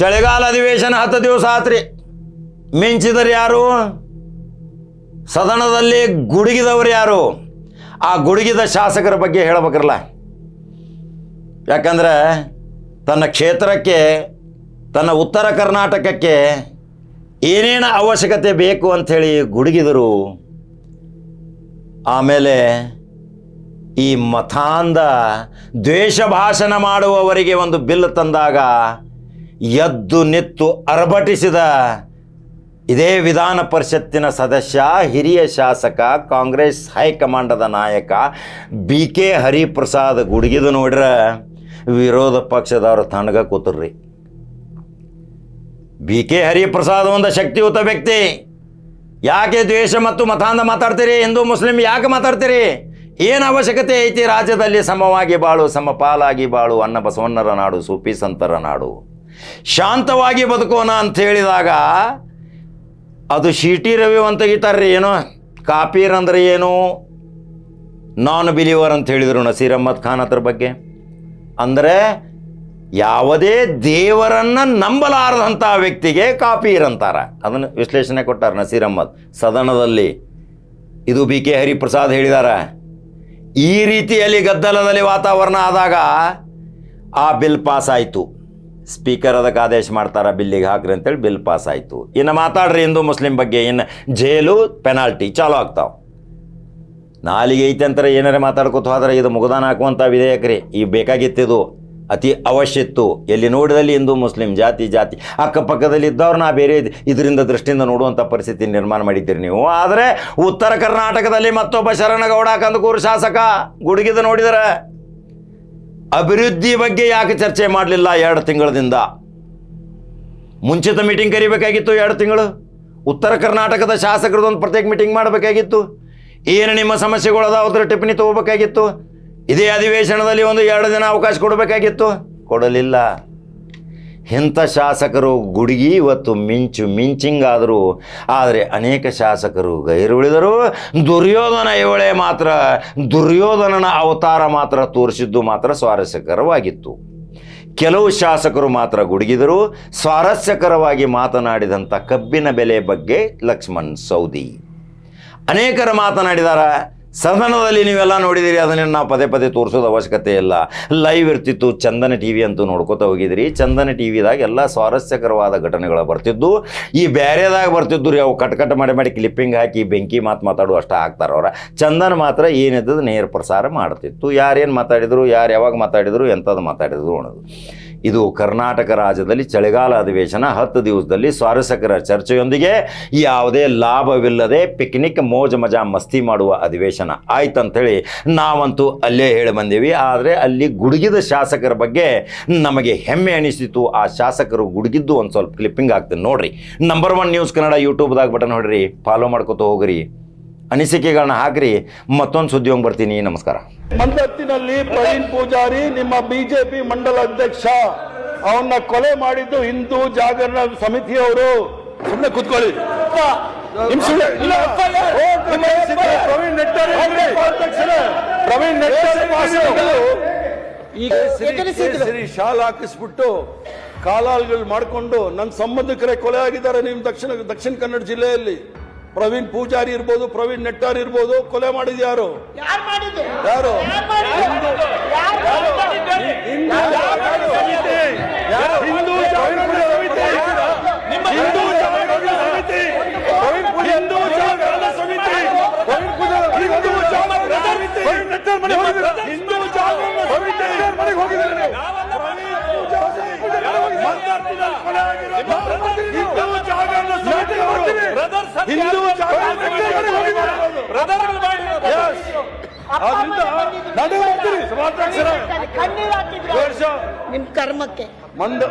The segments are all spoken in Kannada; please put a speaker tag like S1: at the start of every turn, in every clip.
S1: ಚಳಿಗಾಲ ಅಧಿವೇಶನ 10 ದಿವಸ ಆತ್ರಿ. ಮಿಂಚಿದರು ಯಾರು? ಸದನದಲ್ಲಿ ಗುಡುಗಿದವರು ಯಾರು? ಆ ಗುಡುಗಿದ ಶಾಸಕರ ಬಗ್ಗೆ ಹೇಳಬೇಕಲ್ಲ. ಯಾಕಂದರೆ ತನ್ನ ಕ್ಷೇತ್ರಕ್ಕೆ, ತನ್ನ ಉತ್ತರ ಕರ್ನಾಟಕಕ್ಕೆ ಏನೇನು ಅವಶ್ಯಕತೆ ಬೇಕು ಅಂಥೇಳಿ ಗುಡುಗಿದರು. ಆಮೇಲೆ ಈ ಮತಾಂಧ ದ್ವೇಷ ಭಾಷಣ ಮಾಡುವವರಿಗೆ ಒಂದು ಬಿಲ್ ತಂದಾಗ ಎದ್ದು ನಿತ್ತು ಅರಬಟಿಸಿದ ಇದೇ ವಿಧಾನ ಪರಿಷತ್ತಿನ ಸದಸ್ಯ, ಹಿರಿಯ ಶಾಸಕ, ಕಾಂಗ್ರೆಸ್ ಹೈಕಮಾಂಡದ ನಾಯಕ BK ಹರಿಪ್ರಸಾದ್ ಗುಡುಗಿದು ನೋಡ್ರೆ ವಿರೋಧ ಪಕ್ಷದವರು ತಣ್ಣಗ ಕೂತರ್ರಿ. BK ಹರಿಪ್ರಸಾದ್ ಒಂದು ಶಕ್ತಿಯುತ ವ್ಯಕ್ತಿ. ಯಾಕೆ ದ್ವೇಷ ಮತ್ತು ಮತಾಂಧ ಮಾತಾಡ್ತೀರಿ? ಹಿಂದೂ ಮುಸ್ಲಿಂ ಯಾಕೆ ಮಾತಾಡ್ತೀರಿ? ಏನು ಅವಶ್ಯಕತೆ ಐತಿ? ರಾಜ್ಯದಲ್ಲಿ ಸಮವಾಗಿ ಬಾಳು, ಸಮಪಾಲಾಗಿ ಬಾಳು, ಅನ್ನ ಬಸವಣ್ಣರ ನಾಡು, ಸೂಫಿ ಸಂತರ ನಾಡು, ಶಾಂತವಾಗಿ ಬದುಕೋಣ ಅಂತ ಹೇಳಿದಾಗ ಅದು CT ರವಿ ಅಂತ ತೆಗಿತಾರ್ರಿ. ಏನೋ ಕಾಪೀರ್ ಅಂದ್ರೆ ಏನು, ನಾನ್ ಬಿಲೀವರ್ ಅಂತ ಹೇಳಿದರು ನಸೀರ್ ಅಹ್ಮದ್ ಖಾನ್ ಅದ್ರ ಬಗ್ಗೆ. ಅಂದರೆ ಯಾವುದೇ ದೇವರನ್ನು ನಂಬಲಾರದಂಥ ವ್ಯಕ್ತಿಗೆ ಕಾಪೀರ್ ಅಂತಾರ. ಅದನ್ನು ವಿಶ್ಲೇಷಣೆ ಕೊಟ್ಟಾರ ನಸೀರ್ ಅಹ್ಮದ್ ಸದನದಲ್ಲಿ. ಇದು BK ಹರಿಪ್ರಸಾದ್ ಹೇಳಿದಾರ. ಈ ರೀತಿಯಲ್ಲಿ ಗದ್ದಲದಲ್ಲಿ ವಾತಾವರಣ ಆದಾಗ ಆ ಬಿಲ್ ಪಾಸ್ ಆಯಿತು. ಸ್ಪೀಕರ್ ಅದಕ್ಕೆ ಆದೇಶ ಮಾಡ್ತಾರೆ, ಬಿಲ್ಲಿಗೆ ಹಾಕ್ರಿ ಅಂತೇಳಿ ಬಿಲ್ ಪಾಸ್ ಆಯಿತು. ಇನ್ನು ಮಾತಾಡ್ರಿ ಹಿಂದೂ ಮುಸ್ಲಿಂ ಬಗ್ಗೆ, ಇನ್ನು ಜೈಲು ಪೆನಾಲ್ಟಿ ಚಾಲು ಆಗ್ತಾವೆ. ನಾಲಿಗೆ ಐತೆ ಅಂತಾರೆ ಏನಾರೇ ಮಾತಾಡ್ಕೊತ ಹೋದ್ರೆ ಇದು ಮುಗ್ದಾನ ಹಾಕುವಂಥ ವಿಧೇಯಕ ರೀ. ಈಗ ಬೇಕಾಗಿತ್ತಿದು, ಅತಿ ಅವಶ್ಯ ಇತ್ತು. ಎಲ್ಲಿ ನೋಡಿದಲ್ಲಿ ಹಿಂದೂ ಮುಸ್ಲಿಂ ಜಾತಿ ಅಕ್ಕಪಕ್ಕದಲ್ಲಿ ಇದ್ದವ್ರನ್ನ ಬೇರೆ ಇದರಿಂದ ದೃಷ್ಟಿಯಿಂದ ನೋಡುವಂಥ ಪರಿಸ್ಥಿತಿ ನಿರ್ಮಾಣ ಮಾಡಿದ್ದೀರಿ ನೀವು. ಆದರೆ ಉತ್ತರ ಕರ್ನಾಟಕದಲ್ಲಿ ಮತ್ತೊಬ್ಬ ಶರಣಗೌಡ ಕಂದಕೂರು ಶಾಸಕ ಗುಡುಗಿದ ನೋಡಿದರೆ ಅಭಿವೃದ್ಧಿ ಬಗ್ಗೆ ಯಾಕೆ ಚರ್ಚೆ ಮಾಡಲಿಲ್ಲ? 2 ತಿಂಗಳದಿಂದ ಮುಂಚಿತ ಮೀಟಿಂಗ್ ಕರಿಬೇಕಾಗಿತ್ತು. 2 ತಿಂಗಳು ಉತ್ತರ ಕರ್ನಾಟಕದ ಶಾಸಕರದೊಂದು ಪ್ರತ್ಯೇಕ ಮೀಟಿಂಗ್ ಮಾಡಬೇಕಾಗಿತ್ತು. ಏನು ನಿಮ್ಮ ಸಮಸ್ಯೆಗಳದಾವುದ್ರ ಟಿಪ್ಪಣಿ ತಗೋಬೇಕಾಗಿತ್ತು. ಇದೇ ಅಧಿವೇಶನದಲ್ಲಿ ಒಂದು 2 ದಿನ ಅವಕಾಶ ಕೊಡಬೇಕಾಗಿತ್ತು, ಕೊಡಲಿಲ್ಲ. ಇಂಥ ಶಾಸಕರು ಗುಡುಗಿ ಇವತ್ತು ಮಿಂಚಿಂಗಾದರು. ಆದರೆ ಅನೇಕ ಶಾಸಕರು ಗೈರುಳಿದರು. ದುರ್ಯೋಧನ ಇವಳೆ ಮಾತ್ರ, ದುರ್ಯೋಧನನ ಅವತಾರ ಮಾತ್ರ ತೋರಿಸಿದ್ದು ಮಾತ್ರ ಸ್ವಾರಸ್ಯಕರವಾಗಿತ್ತು. ಕೆಲವು ಶಾಸಕರು ಮಾತ್ರ ಗುಡುಗಿದರು. ಸ್ವಾರಸ್ಯಕರವಾಗಿ ಮಾತನಾಡಿದಂಥ ಕಬ್ಬಿನ ಬೆಲೆ ಬಗ್ಗೆ ಲಕ್ಷ್ಮಣ್ ಸವದಿ ಅನೇಕರು ಮಾತನಾಡಿದ್ದಾರೆ. ಸದನದಲ್ಲಿ ನೀವೆಲ್ಲ ನೋಡಿದಿರಿ. ಅದನ್ನು ನಾವು ಪದೇ ಪದೇ ತೋರಿಸೋದು ಅವಶ್ಯಕತೆ ಇಲ್ಲ. ಲೈವ್ ಇರ್ತಿತ್ತು. ಚಂದನ TV ಅಂತೂ ನೋಡ್ಕೋತಾ ಹೋಗಿದ್ರಿ. ಚಂದನ TVದಾಗ ಎಲ್ಲ ಸ್ವಾರಸ್ಯಕರವಾದ ಘಟನೆಗಳು ಬರ್ತಿದ್ದು. ಈ ಬೇರೆದಾಗ ಬರ್ತಿದ್ದು ರೀ, ಅವು ಕಟ್ ಮಾಡಿ ಕ್ಲಿಪ್ಪಿಂಗ್ ಹಾಕಿ ಬೆಂಕಿ ಮಾತಾಡೋ ಅಷ್ಟೇ ಹಾಕ್ತಾರೆ ಅವ್ರ. ಚಂದನ ಮಾತ್ರ ಏನಿದ್ದದು ನೇರ ಪ್ರಸಾರ ಮಾಡ್ತಿತ್ತು. ಯಾರೇನು ಮಾತಾಡಿದರು, ಯಾರು ಯಾವಾಗ ಮಾತಾಡಿದರು, ಎಂಥದ್ದು ಮಾತಾಡಿದ್ರು ಅನ್ನೋದು. ಇದು ಕರ್ನಾಟಕ ರಾಜ್ಯದಲ್ಲಿ ಚಳಿಗಾಲ ಅಧಿವೇಶನ 10 ದಿವಸದಲ್ಲಿ ಸ್ವಾರಸ್ಯಕರ ಚರ್ಚೆಯೊಂದಿಗೆ ಯಾವುದೇ ಲಾಭವಿಲ್ಲದೆ ಪಿಕ್ನಿಕ್ ಮೋಜು ಮಜಾ ಮಸ್ತಿ ಮಾಡುವ ಅಧಿವೇಶನ ಆಯ್ತಂಥೇಳಿ ನಾವಂತೂ ಅಲ್ಲೇ ಹೇಳಿ ಬಂದೀವಿ. ಆದರೆ ಅಲ್ಲಿ ಗುಡುಗಿದ ಶಾಸಕರ ಬಗ್ಗೆ ನಮಗೆ ಹೆಮ್ಮೆ ಅನಿಸ್ತಿತ್ತು. ಆ ಶಾಸಕರು ಗುಡುಗಿದ್ದು ಒಂದು ಸ್ವಲ್ಪ ಕ್ಲಿಪ್ಪಿಂಗ್ ಆಗ್ತದೆ ನೋಡ್ರಿ. ನಂಬರ್ 1 ನ್ಯೂಸ್ ಕನ್ನಡ ಯೂಟ್ಯೂಬ್ದಾಗ ಬಟನ್ ಹೊಡ್ರಿ, ಫಾಲೋ ಮಾಡ್ಕೊತ ಹೋಗ್ರಿ, ಅನಿಸಿಕೆಗಳನ್ನ ಹಾಕ್ರಿ. ಮತ್ತೊಂದು ಸುದ್ದಿ ಹೋಗಿ ಬರ್ತೀನಿ. ನಮಸ್ಕಾರ.
S2: ಮಂದತ್ತಿನಲ್ಲಿ ಪ್ರವೀಣ್ ಪೂಜಾರಿ ನಿಮ್ಮ ಬಿಜೆಪಿ ಮಂಡಲ ಅಧ್ಯಕ್ಷ, ಅವನ್ನ ಕೊಲೆ ಮಾಡಿದ್ದು ಹಿಂದೂ ಜಾಗರಣ ಸಮಿತಿಯವರು. ಸುಮ್ಮನೆ ಕೂತ್ಕೊಳ್ಳಿ. ಪ್ರವೀಣ್ ನೆಟ್ಟಾರಿ ಶಾಲ್ ಹಾಕಿಸ್ಬಿಟ್ಟು ಕಾಲಾಲ್ಗಳು ಮಾಡಿಕೊಂಡು ನನ್ನ ಸಂಬಂಧಿಕರೇ ಕೊಲೆ ಆಗಿದ್ದಾರೆ ನಿಮ್ಮ ದಕ್ಷಿಣ ಕನ್ನಡ ಜಿಲ್ಲೆಯಲ್ಲಿ. ಪ್ರವೀಣ್ ಪೂಜಾರಿ ಇರ್ಬೋದು, ಪ್ರವೀಣ್ ನೆಟ್ಟಾರ್ ಇರ್ಬೋದು, ಕೊಲೆ ಮಾಡಿದ ಯಾರು? ಯಾರು?
S3: ನಿಮ್ ಕರ್ಮಕ್ಕೆ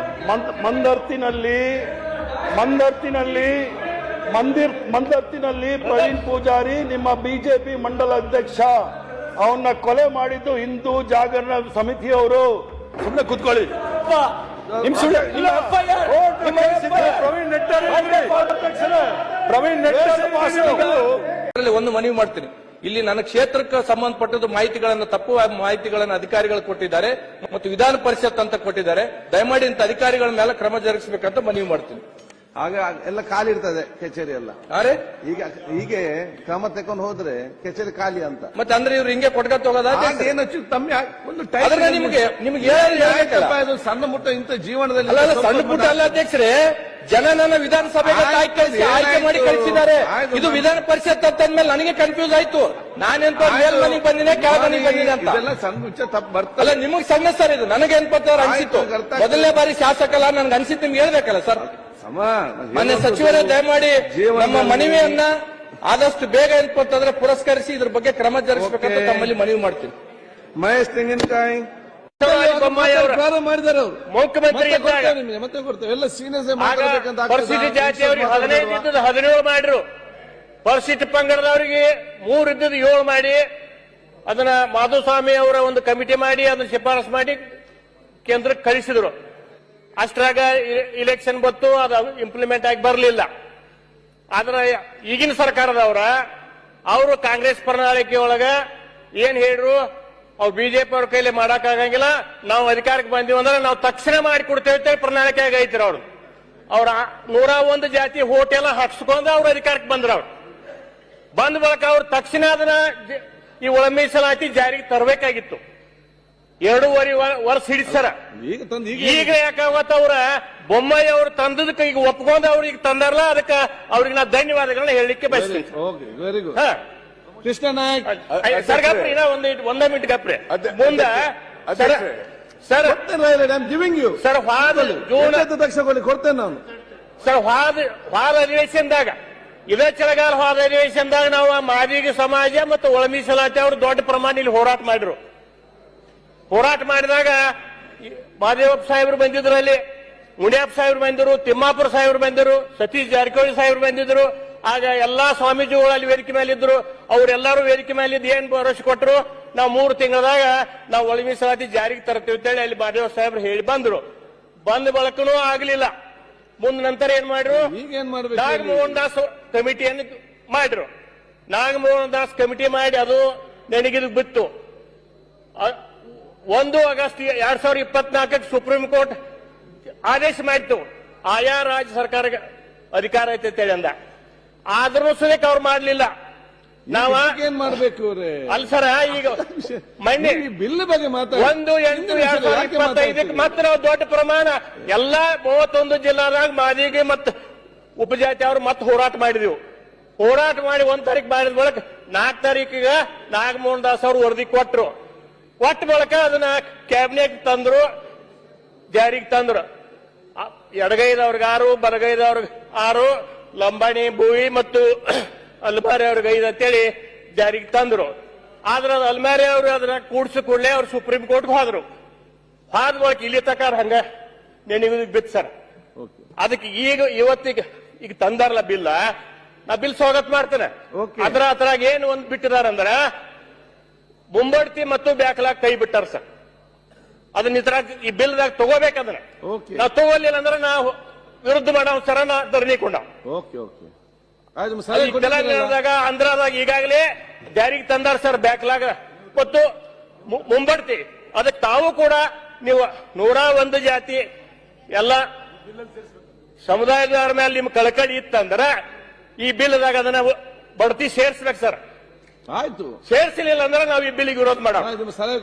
S2: ಮಂದರ್ತಿನಲ್ಲಿ ಪ್ರವೀಣ್ ಪೂಜಾರಿ ನಿಮ್ಮ ಬಿಜೆಪಿ ಮಂಡಲ ಅಧ್ಯಕ್ಷ, ಅವನ್ನ ಕೊಲೆ ಮಾಡಿದ್ದು ಹಿಂದೂ ಜಾಗರಣ ಸಮಿತಿಯವರು. ಸುಮ್ಮನೆ ಕೂತ್ಕೊಳ್ಳಿ. ಪ್ರವೀಣ್ ನೆಟ್ಟಾರಿ ಒಂದು ಮನವಿ ಮಾಡ್ತೀನಿ.
S4: ಇಲ್ಲಿ ನನ್ನ ಕ್ಷೇತ್ರಕ್ಕೆ ಸಂಬಂಧಪಟ್ಟದ್ದು ಮಾಹಿತಿಗಳನ್ನು ತಪ್ಪು ಮಾಹಿತಿಗಳನ್ನು ಅಧಿಕಾರಿಗಳು ಕೊಟ್ಟಿದ್ದಾರೆ ಮತ್ತು ವಿಧಾನ ಪರಿಷತ್ ಅಂತ ಕೊಟ್ಟಿದ್ದಾರೆ. ದಯಮಾಡಿ ಇಂಥ ಅಧಿಕಾರಿಗಳ ಮೇಲೆ ಕ್ರಮ ಜರುಗಿಸಬೇಕಂತ ಮನವಿ ಮಾಡ್ತೀನಿ.
S5: ಆಗ ಎಲ್ಲ ಖಾಲಿ ಇರ್ತದೆ ಕಚೇರಿ ಎಲ್ಲ.
S4: ಅರೆ
S5: ಈಗ ಹೀಗೆ ಕ್ರಮ ತಕೊಂಡು ಹೋದ್ರೆ ಕಚೇರಿ ಖಾಲಿ ಅಂತ.
S4: ಮತ್ತೆ ಅಂದ್ರೆ ಇವ್ರು ಹಿಂಗೆ ಕೊಟ್ಕೊಂತ ಹೋಗೋದ?
S5: ಏನು ತಮ್ಮಿ ಒಂದು
S4: ನಿಮ್ಗೆ
S5: ಅದು ಸಣ್ಣ ಮುಟ್ಟ ಇಂಥ ಜೀವನದಲ್ಲಿ
S4: ಅಲ್ಲ ಸಣ್ಣ ಪುಟ್ಟ ಅಲ್ಲ ಅಧ್ಯಕ್ಷರೇ, ಜನ ನನ್ನ ವಿಧಾನಸಭೆಗೆ ಆಯ್ಕೆ ಮಾಡಿ ಕಳಿಸಿದ್ದಾರೆ. ಇದು ವಿಧಾನ ಪರಿಷತ್ ಅಂತ ಅಂದ್ಮೇಲೆ ನನಗೆ ಕನ್ಫ್ಯೂಸ್ ಆಯ್ತು. ನಾನೆಂತ ಮೇಲ್ಮನಿಗೆ ಬಂದಿನಿ ಕೆಳಮನಿಗೆ ಬಂದಿನಿ ಅಂತ.
S5: ಇದೆಲ್ಲ ಸಣ್ಣ ಮುಚ್ಚ ತಪ್ಪು ಬರ್ತಲ್ಲ.
S4: ಅಲ್ಲ ನಿಮಗ್ ಸಣ್ಣ ಸರ್ ಇದು, ನನಗೆ ಅನ್ಪತ್ತವ್ರು ಅನ್ಸಿತ್ತು. ಮೊದಲನೇ ಬಾರಿ ಶಾಸಕಲ್ಲ, ನನ್ಗೆ ಅನ್ಸಿತ್ತು. ನಿಮ್ಗೆ ಹೇಳ್ಬೇಕಲ್ಲ ಸರ್. ಮೊನ್ನೆ ಸಚಿವರೇ ದಯಮಾಡಿ ನಮ್ಮ ಮನವಿಯನ್ನ ಆದಷ್ಟು ಬೇಗ ಏನ್ಪಂತಂದ್ರೆ ಪುರಸ್ಕರಿಸಿ ಇದ್ರ ಬಗ್ಗೆ ಕ್ರಮ ಜರುಗಿಸಬೇಕಂತ ತಮ್ಮಲ್ಲಿ ಮನವಿ ಮಾಡ್ತೀನಿ.
S5: ಮಹೇಶ್ ತೆಂಗಿನಕಾಯಿ ಮಾಡಿದ್ದಾರೆ ಅವರು
S6: ಮುಖ್ಯಮಂತ್ರಿ
S5: ಮತ್ತೆ ಕೊಡ್ತೇವೆ ಎಲ್ಲ ಸೀನಿಯರ್ಸ್
S6: ಪರಿಸ್ಥಿತಿ ಜಾತಿ ಅವ್ರಿಗೆ 15 ಇದ್ದದ್ದು 17 ಮಾಡಿರು. ಪರಿಸ್ಥಿತಿ ಪಂಗಡದವರಿಗೆ 3 ಇದ್ದದ್ದು 7 ಮಾಡಿ ಅದನ್ನ ಮಾಧುಸ್ವಾಮಿ ಅವರ ಒಂದು ಕಮಿಟಿ ಮಾಡಿ ಅದನ್ನ ಶಿಫಾರಸು ಮಾಡಿ ಕೇಂದ್ರಕ್ಕೆ ಕಳಿಸಿದ್ರು. ಅಷ್ಟ್ರಾಗ ಇಲೆಕ್ಷನ್ ಬತ್ತು, ಅದು ಇಂಪ್ಲಿಮೆಂಟ್ ಆಗಿ ಬರಲಿಲ್ಲ. ಆದ್ರೆ ಈಗಿನ ಸರ್ಕಾರದವರ ಅವರು ಕಾಂಗ್ರೆಸ್ ಪ್ರಣಾಳಿಕೆ ಒಳಗ ಏನ್ ಹೇಳ್ರು, ಅವ್ರು ಬಿಜೆಪಿ ಅವ್ರ ಕೈಲಿ ಮಾಡಕ್ಕಾಗಂಗಿಲ್ಲ, ನಾವು ಅಧಿಕಾರಕ್ಕೆ ಬಂದಿವಿ ಅಂದ್ರೆ ನಾವು ತಕ್ಷಣ ಮಾಡಿ ಕೊಡ್ತೇವೆ ಅಂತ ಪ್ರಣಾಳಿಕೆ ಆಗೈತಿರ ಅವ್ರು. ಅವ್ರ 101 ಜಾತಿ ಹೋಟ್ ಎಲ್ಲ ಹಾಕ್ಸ್ಕೊಂಡು ಅವ್ರು ಅಧಿಕಾರಕ್ಕೆ ಬಂದ್ರ. ಅವ್ರು ಬಂದ ಬಳಿಕ ಅವ್ರು ತಕ್ಷಣ ಅದನ್ನ ಈ ಒಳ ಮೀಸಲಾತಿ ಜಾರಿಗೆ ತರಬೇಕಾಗಿತ್ತು. 2.5 ವರ್ಷ ಹಿಡಿಸರ. ಈಗ ಯಾಕಾಗತ್ತ ಅವ್ರ ಬೊಮ್ಮಾಯಿ ಅವ್ರು ತಂದದಕ್ಕೆ ಈಗ ಒಪ್ಕೊಂಡು ಅವ್ರಿಗೆ ತಂದಾರಲ್ಲ, ಅದಕ್ಕೆ ಅವ್ರಿಗೆ ನಾ ಧನ್ಯವಾದಗಳನ್ನ ಹೇಳಲಿಕ್ಕೆ ಬಯಸ್ತೀನಿ.
S5: Very good. Krishna Nayak
S6: sir ಗಪ್ರಿ, ಒಂದ ಮಿನಿಟ್ ಗಪ್ರಿ ಮುಂದ ಸರ್ ಸರ್
S5: ಜೂನ್ ಕೊಡ್ತೇನೆ ನಾನು
S6: ಸರ್ ವಾದ ಅಧಿವೇಶನದಾಗ ಇದೇ ಚಳಿಗಾಲ ಹೋದ ಅಧಿವೇಶನದಾಗ ನಾವು ಮಾದಿಗ ಸಮಾಜ ಮತ್ತು ಒಳ ಮೀಸಲಾತಿ ಅವರು ದೊಡ್ಡ ಪ್ರಮಾಣ ಇಲ್ಲಿ ಹೋರಾಟ ಮಾಡಿದ್ರು. ಹೋರಾಟ ಮಾಡಿದಾಗ ಮಾದೇವಪ್ಪ ಸಾಹೇಬರು ಬಂದಿದ್ರು, ಅಲ್ಲಿ ಮುನಿಯಪ್ಪ ಸಾಹೇಬರು ಬಂದಿದ್ರು, ತಿಮ್ಮಾಪುರ ಸಾಹೇಬರು ಬಂದಿದ್ರು, ಸತೀಶ್ ಜಾರಕಿಹೊಳಿ ಸಾಹೇಬರು ಬಂದಿದ್ರು. ಆಗ ಎಲ್ಲಾ ಸ್ವಾಮೀಜಿಗಳು ಅಲ್ಲಿ ವೇದಿಕೆ ಮೇಲೆ ಇದ್ರು. ಅವರೆಲ್ಲರೂ ವೇದಿಕೆ ಮೇಲೆ ಇದ್ದು ಏನ್ ಭರವಸೆ ಕೊಟ್ಟರು, ನಾವು 3 ತಿಂಗಳದಾಗ ನಾವು ಒಳ ಮೀಸಲಾತಿ ಜಾರಿಗೆ ತರ್ತೀವಿ ಅಂತೇಳಿ ಅಲ್ಲಿ ಮಾದೇವ ಸಾಹೇಬ್ರು ಹೇಳಿ ಬಂದ್ರು. ಬಂದ ಬಳಕನೂ ಆಗ್ಲಿಲ್ಲ. ಮುಂದ್ ನಂತರ ಏನ್ ಮಾಡ್ರು, ನಾಗಮೋಹನ್ ದಾಸ್ ಕಮಿಟಿಯನ್ನು ಮಾಡ್ರು. ನಾಗಮೋಹನ್ ದಾಸ್ ಕಮಿಟಿ ಮಾಡಿ ಅದು ನೆನಗಿದು ಬಿತ್ತು. 1 ಆಗಸ್ಟ್ 2024 ಸುಪ್ರೀಂ ಕೋರ್ಟ್ ಆದೇಶ ಮಾಡಿತ್ತು, ಆಯಾ ರಾಜ್ಯ ಸರ್ಕಾರಕ್ಕೆ ಅಧಿಕಾರ ಐತೆ ಅಂತೇಳಿ ಅಂದ. ಆದ್ರೂ ಸದ್ಯಕ್ಕೆ ಅವ್ರು ಮಾಡ್ಲಿಲ್ಲ. ನಾವ
S5: ಏನ್ ಮಾಡ್ಬೇಕು
S6: ಅಲ್ ಸರ, ಈಗ ಮೊನ್ನೆ
S5: ಬಿಲ್ ಬಗ್ಗೆ
S6: 1/8/2025 ಮತ್ತೆ ನಾವು ದೊಡ್ಡ ಪ್ರಮಾಣ ಎಲ್ಲಾ 31 ಜಿಲ್ಲಾದಾಗ ಮಾದಿಗೆ ಮತ್ತು ಉಪಜಾತಿ ಅವರು ಮತ್ತೆ ಹೋರಾಟ ಮಾಡಿದೆವು. ಹೋರಾಟ ಮಾಡಿ 1 ತಾರೀಕು ಮಾಡಿದ ಬಳಿಕ 4 ತಾರೀಕಿಗೆ ನಾಗಮೋಹನ್ ದಾಸ್ ಅವರು ವರದಿ ಕೊಟ್ಟರು. ಕೊಟ್ಟ ಬಳಿಕ ಅದನ್ನ ಕ್ಯಾಬಿನೆಟ್ ತಂದ್ರು, ಜಾರಿಗೆ ತಂದ್ರು. ಎಡಗೈದವ್ರಿಗೆ 6, ಬಲಗೈದವ್ರಿಗೆ 6, ಲಂಬಾಣಿ ಭೂವಿ ಮತ್ತು ಅಲ್ಮಾರಿ ಅವ್ರಿಗೆ 5 ಅಂತೇಳಿ ಜಾರಿಗೆ ತಂದ್ರು. ಆದ್ರೆ ಅದು ಅಲ್ಮಾರಿ ಅವರು ಅದನ್ನ ಕೂಡ್ಸಿ ಕೂಡಲೇ ಅವ್ರು ಸುಪ್ರೀಂ ಕೋರ್ಟ್ಗೆ ಹೋದ್ರು. ಹೋದ ಬಳಿಕ ಇಲ್ಲಿ ತಕ ಹಂಗ ನೆನಗು ಬಿತ್ತು ಸರ್. ಅದಕ್ಕೆ ಇವತ್ತಿಗೆ ಈಗ ತಂದಾರಲ್ಲ ಬಿಲ್ಲ, ನಾ ಬಿಲ್ ಸ್ವಾಗತ ಮಾಡ್ತೇನೆ. ಅದ್ರಾಗ ಏನು ಒಂದ್ ಬಿಟ್ಟಿದಾರಂದ್ರ ಮುಂಬಡ್ತಿ ಮತ್ತು ಬ್ಯಾಕ್ಲಾಗ್ ಕೈ ಬಿಟ್ಟಾರ ಸರ್. ಅದನ್ನ ಈ ಬಿಲ್ದಾಗ ತಗೋಬೇಕದನ್ನ. ನಾವು ತಗೋಲಿಲ್ಲ ಅಂದ್ರೆ ನಾವು ವಿರುದ್ಧ ಮಾಡೋ ಸರ ಧರಣಿ ಕೊಂಡಾವ್. ತೆಲಂಗಾಣದಾಗ ಆಂಧ್ರದಾಗ ಈಗಾಗಲೇ ಜಾರಿಗೆ ತಂದಾರ ಸರ್ ಬ್ಯಾಕ್ಲಾಗ್ ಮತ್ತು ಮುಂಬಡ್ತಿ. ಅದಕ್ಕೆ ತಾವು ಕೂಡ ನೀವು 101 ಜಾತಿ ಎಲ್ಲ ಸಮುದಾಯದವರ ಮೇಲೆ ನಿಮ್ ಕಳಕಳಿ ಇತ್ತಂದ್ರ ಈ ಬಿಲ್ದಾಗ ಅದನ್ನ ಬಡ್ತಿ ಸೇರ್ಸ್ಬೇಕು ಸರ್.
S5: ಆಯ್ತು,
S6: ಸೇರ್ಸಲಿಲ್ಲ ಅಂದ್ರೆ ನಾವು ಈ ಬಿಲ್ಗೆ ವಿರೋಧ ಮಾಡೋಣ.